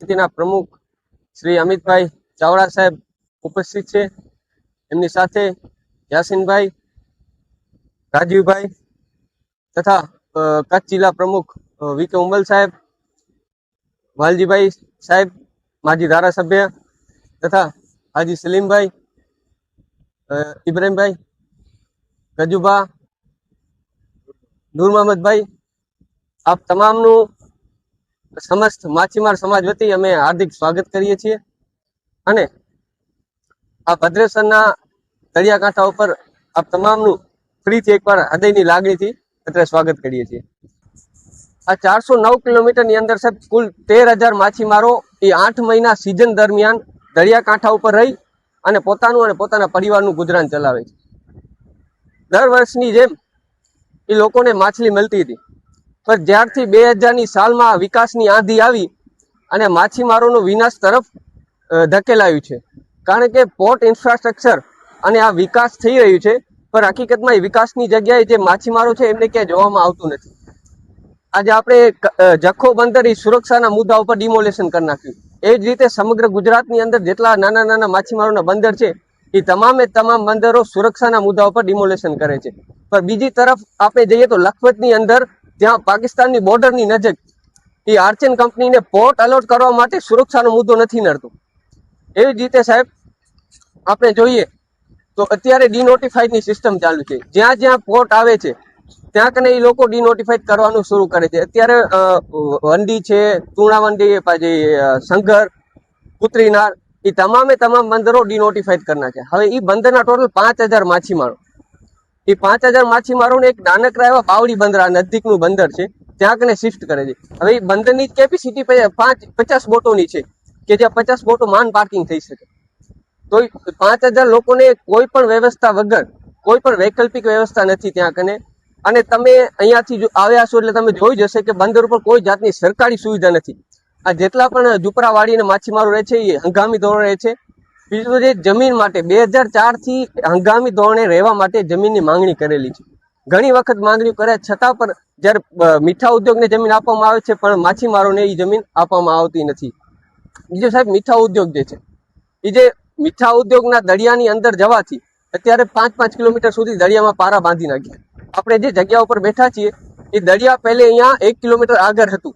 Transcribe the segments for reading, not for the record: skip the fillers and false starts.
સમિતિના પ્રમુખ શ્રી અમિતભાઈ ચાવડા સાહેબ ઉપસ્થિત છે। એમની સાથે યાસીનભાઈ, રાજીવભાઈ તથા કચ્છ જિલ્લા પ્રમુખ વી કે ઉંબલ સાહેબ, વાલજીભાઈ સાહેબ માજી ધારાસભ્ય તથા હાજી સલીમભાઈ, ઇબ્રાહીમભાઈ, ગજુભા, નૂર મોહમ્મદભાઈ, આપ તમામનું સમસ્ત માછીમાર સમાજ વતી અમે હાર્દિક સ્વાગત કરીએ છીએ અને આ ભદ્રેશ્વરના દરિયાકાંઠા ઉપર આપ તમામનું ફરીથી એકવાર હૃદયની લાગણીથી અત્યારે સ્વાગત કરીએ છીએ। આ 409 કિલોમીટરની અંદર સાહેબ કુલ 13,000 માછીમારો એ 8 મહિના સિઝન દરમિયાન દરિયાકાંઠા ઉપર રહી અને પોતાનું અને પોતાના પરિવારનું ગુજરાન ચલાવે છે। દર વર્ષની જેમ એ લોકોને માછલી મળતી હતી, પણ જ્યારથી 2000ની સાલમાં વિકાસની આંધી આવી અને માછીમારોનો વિનાશ તરફ ધકેલાયું છે। કારણ કે પોર્ટ ઇન્ફ્રાસ્ટ્રક્ચર અને આ વિકાસ થઈ રહ્યું છે, પણ હકીકતમાં એ વિકાસની જગ્યાએ જે માછીમારો છે એમને ક્યાંય જોવામાં આવતું નથી। આજે આપણે જખો બંદર એ સુરક્ષાના મુદ્દા ઉપર ડિમોલેશન કરી નાખ્યું। એ જ રીતે સમગ્ર ગુજરાતની અંદર જેટલા નાના નાના માછીમારોના બંદર છે એ તમામે તમામ બંદરો સુરક્ષાના મુદ્દા ઉપર ડિમોલેશન કરે છે। પણ બીજી તરફ આપણે જઈએ તો લખપતની અંદર ત્યાં પાકિસ્તાનની બોર્ડરની નજીક એ આર્ચન કંપનીને પોર્ટ અલોટ કરવા માટે સુરક્ષાનો મુદ્દો નથી નડતો। એવી જ રીતે સાહેબ આપણે જોઈએ તો અત્યારે ડીનોટિફાઈડની સિસ્ટમ ચાલુ છે। જ્યાં જ્યાં પોર્ટ આવે છે ત્યાં કને એ લોકો ડીનોટિફાઈડ કરવાનું શરૂ કરે છે। અત્યારે વંડી છે, તુણાવંડી, પછી સંઘર, પુત્રીનાર એ તમામે તમામ બંદરો ડીનોટિફાઈડ કરના છે। હવે એ બંદરના ટોટલ 5000 માછીમારો, એ 5000 માછીમારોને એક નાનકડા એવા બાવડી બંદર નજીકનું બંદર છે ત્યાં કને શિફ્ટ કરે છે। હવે એ બંદરની કેપેસિટી 50 બોટોની છે કે જ્યાં 50 બોટો માન પાર્કિંગ થઈ શકે। તો 5000 લોકોને કોઈ પણ વ્યવસ્થા વગર, કોઈ પણ વૈકલ્પિક વ્યવસ્થા નથી ત્યાં કને। અને તમે અહીંયાથી આવ્યા છો એટલે તમે જોઈ જશે કે બંદર ઉપર કોઈ જાતની સરકારી સુવિધા નથી। આ જેટલા પણ ઝૂંપડાવાળી માછીમારો રહે છે એ હંગામી ધોરણે રહે છે। બીજું જે જમીન માટે 2004થી હંગામી ધોરણે રહેવા માટે જમીનની માંગણી કરેલી છે। ઘણી વખત માંગણી કર્યા છતાં પણ જ્યારે મીઠા ઉદ્યોગને જમીન આપવામાં આવે છે પણ માછીમારોને એ જમીન આપવામાં આવતી નથી। બીજો સાહેબ મીઠા ઉદ્યોગ જે છે એ જે મીઠા ઉદ્યોગના દરિયાની અંદર જવાથી અત્યારે 5-5 કિલોમીટર સુધી દરિયામાં પારા બાંધી નાખ્યા। આપણે જે જગ્યા ઉપર બેઠા છીએ એ દરિયા પહેલે અહીંયા 1 કિલોમીટર આગળ હતું,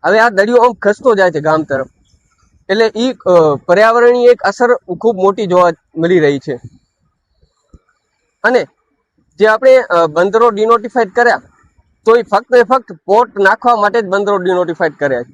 હવે આ દરિયો આમ ખસતો જાય છે ગામ તરફ। એટલે એ પર્યાવરણીય એક અસર ખૂબ મોટી જોવા મળી રહી છે। અને જે આપણે બંદરો ડિનોટિફાઈડ કર્યા તો એ ફક્ત પોર્ટ નાખવા માટે જ બંદરો ડિનોટિફાઈડ કર્યા છે।